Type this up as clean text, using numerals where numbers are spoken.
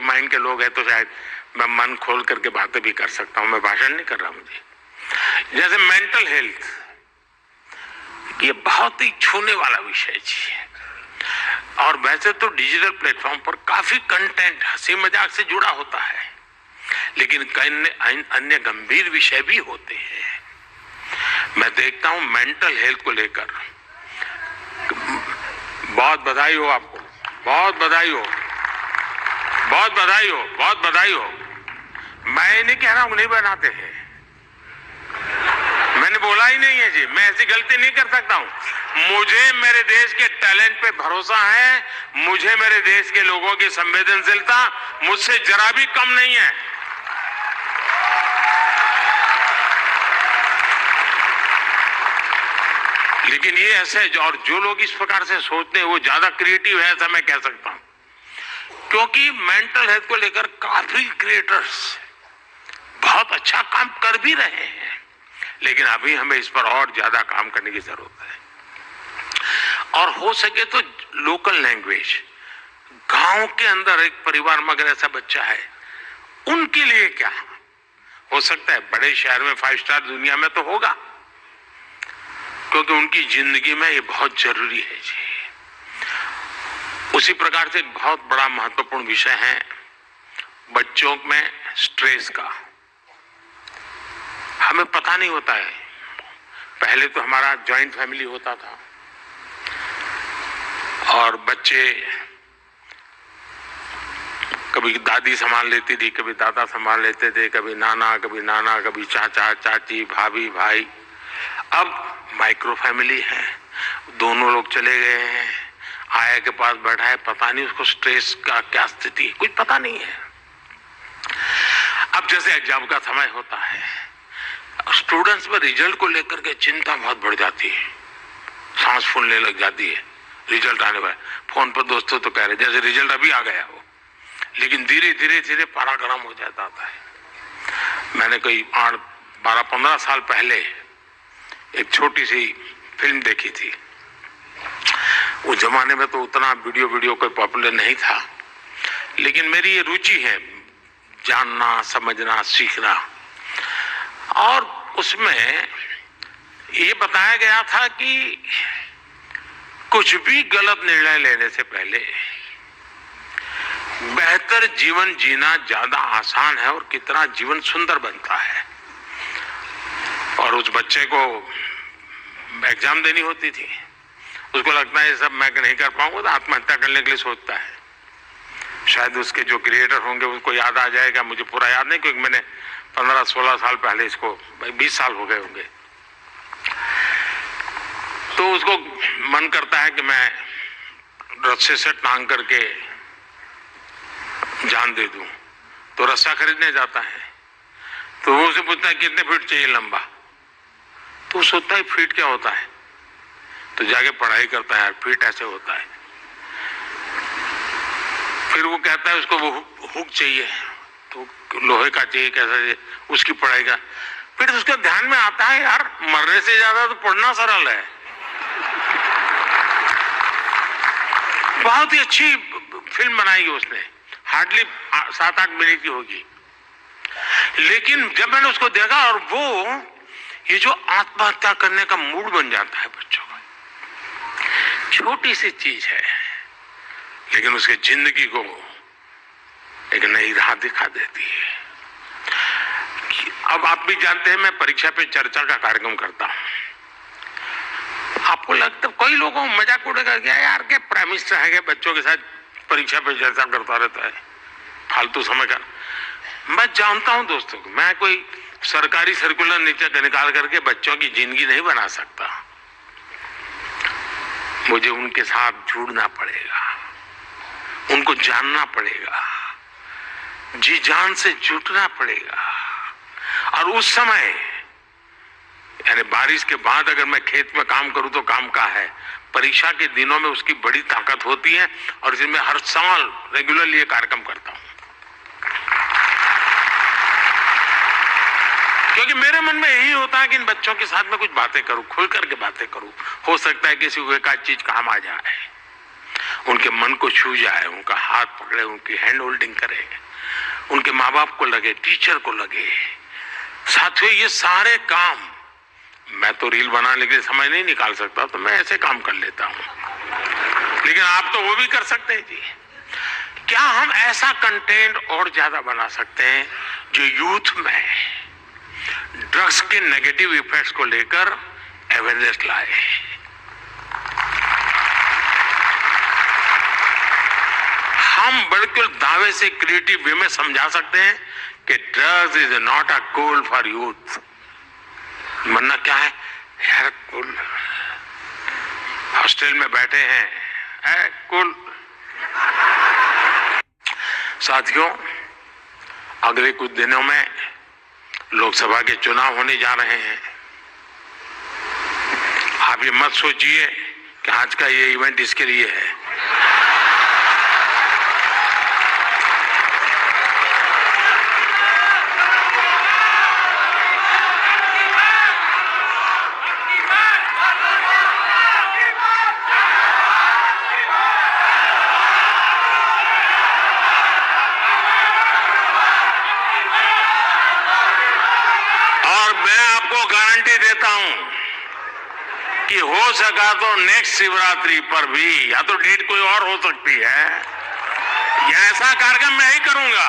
Creative mind के लोग हैं तो शायद मैं मन खोल करके बातें भी कर सकता हूं, मैं भाषण नहीं कर रहा। मुझे जैसे मेंटल हेल्थ, ये बहुत ही छूने वाला विषय जी है। और वैसे तो डिजिटल प्लेटफॉर्म पर काफी कंटेंट हंसी मजाक से जुड़ा होता है, लेकिन कई अन्य गंभीर विषय भी होते हैं। मैं देखता हूं मेंटल हेल्थ को लेकर, बहुत बधाई हो आपको, बहुत बधाई हो, बहुत बधाई हो, बहुत बधाई हो। मैं नहीं कह रहा हूं नहीं बनाते हैं, मैंने बोला ही नहीं है जी, मैं ऐसी गलती नहीं कर सकता हूं। मुझे मेरे देश के टैलेंट पे भरोसा है, मुझे मेरे देश के लोगों की संवेदनशीलता मुझसे जरा भी कम नहीं है। लेकिन ये ऐसे और जो लोग इस प्रकार से सोचते हैं वो ज्यादा क्रिएटिव है, ऐसा मैं कह सकता हूं, क्योंकि मेंटल हेल्थ को लेकर काफी क्रिएटर्स बहुत अच्छा काम कर भी रहे हैं, लेकिन अभी हमें इस पर और ज्यादा काम करने की जरूरत है। और हो सके तो लोकल लैंग्वेज, गांव के अंदर एक परिवार में अगर ऐसा बच्चा है, उनके लिए क्या हो सकता है, बड़े शहर में 5 स्टार दुनिया में तो होगा, क्योंकि उनकी जिंदगी में ये बहुत जरूरी है जी। उसी प्रकार से एक बहुत बड़ा महत्वपूर्ण विषय है बच्चों में स्ट्रेस का। हमें पता नहीं होता है, पहले तो हमारा जॉइंट फैमिली होता था और बच्चे कभी दादी संभाल लेती थी, कभी दादा संभाल लेते थे, कभी नाना, कभी चाचा चाची, भाभी भाई। अब माइक्रो फैमिली है, दोनों लोग चले गए हैं, आया के पास बैठा है, पता नहीं उसको स्ट्रेस का क्या स्थिति, कुछ पता नहीं है। अब जैसे एग्जाम का समय होता है, स्टूडेंट्स में रिजल्ट को लेकर के चिंता बहुत बढ़ जाती है, सांस फूलने लग जाती है। रिजल्ट आने वाला, फोन पर दोस्तों तो कह रहे जैसे रिजल्ट अभी आ गया हो, लेकिन धीरे धीरे पारा गर्म हो जाता है। मैंने कोई 12-15 साल पहले एक छोटी सी फिल्म देखी थी। उस जमाने में तो उतना वीडियो कोई पॉपुलर नहीं था, लेकिन मेरी ये रुचि है जानना, समझना, सीखना। और उसमें ये बताया गया था कि कुछ भी गलत निर्णय लेने से पहले बेहतर जीवन जीना ज्यादा आसान है और कितना जीवन सुंदर बनता है। और उस बच्चे को एग्जाम देनी होती थी, उसको लगता है ये सब मैं नहीं कर पाऊंगा, तो आत्महत्या करने के लिए सोचता है। शायद उसके जो क्रिएटर होंगे उनको याद आ जाएगा, मुझे पूरा याद नहीं, क्योंकि मैंने 15-16 साल पहले इसको, 20 साल हो गए होंगे। तो उसको मन करता है कि मैं रस्से से टांग करके जान दे दूं, तो रस्सा खरीदने जाता है। तो वो उसे पूछता है कितने फीट चाहिए लंबा, तो वो सोचता है फीट क्या होता है, तो जाके पढ़ाई करता है, फीट ऐसे होता है। फिर वो कहता है उसको वो हुक चाहिए, तो लोहे का चाहिए, कैसा चाहिए, उसकी पढ़ाई का। फिर उसके ध्यान में आता है यार मरने से ज्यादा तो पढ़ना सरल है। बहुत ही अच्छी फिल्म बनाई उसने, हार्डली 7-8 मिनट की होगी, लेकिन जब मैंने उसको देखा और वो ये जो आत्महत्या करने का मूड बन जाता है बच्चों का, छोटी सी चीज है लेकिन उसके जिंदगी को एक नई राह दिखा देती है। अब आप भी जानते हैं मैं परीक्षा पे चर्चा का कार्यक्रम करता हूं। आपको लगता कई लोगों को मजाक उड़ेगा क्या यार के प्राइम मिनिस्टर है के बच्चों के साथ परीक्षा पे चर्चा करता रहता है, फालतू समय का। मैं जानता हूं दोस्तों, मैं कोई सरकारी सर्कुलर नीचे निकाल करके बच्चों की जिंदगी नहीं बना सकता। मुझे उनके साथ जुड़ना पड़ेगा, उनको जानना पड़ेगा, जी जान से जुटना पड़ेगा। और उस समय यानी बारिश के बाद अगर मैं खेत में काम करूं तो काम का है, परीक्षा के दिनों में उसकी बड़ी ताकत होती है। और इसलिए मैं हर साल रेगुलरली ये कार्यक्रम करता हूं, क्योंकि मेरे मन में यही होता है कि इन बच्चों के साथ में कुछ बातें करूं, खुल करके बातें करूं, हो सकता है किसी को एक आध चीज काम आ जाए। उनके मन को छू जाए, उनका हाथ पकड़े, उनकी हैंड होल्डिंग करे, उनके माँ बाप को लगे, टीचर को लगे। साथियों, ये सारे काम मैं तो रील बनाने के लिए समय नहीं निकाल सकता, तो मैं ऐसे काम कर लेता हूं, लेकिन आप तो वो भी कर सकते हैं जी। क्या हम ऐसा कंटेंट और ज्यादा बना सकते हैं जो यूथ में ड्रग्स के नेगेटिव इफेक्ट्स को लेकर अवेयरनेस लाए? हम बिल्कुल दावे से क्रिएटिव वे में समझा सकते हैं कि drugs is not a cool for youth. Manna क्या है यार, कूल हॉस्टल में बैठे हैं, कूल। साथियों, अगले कुछ दिनों में लोकसभा के चुनाव होने जा रहे हैं। आप ये मत सोचिए कि आज का ये इवेंट इसके लिए है। गारंटी देता हूं कि हो सका तो नेक्स्ट शिवरात्रि पर भी, या तो डेट कोई और हो सकती है, या ऐसा कार्यक्रम मैं ही करूंगा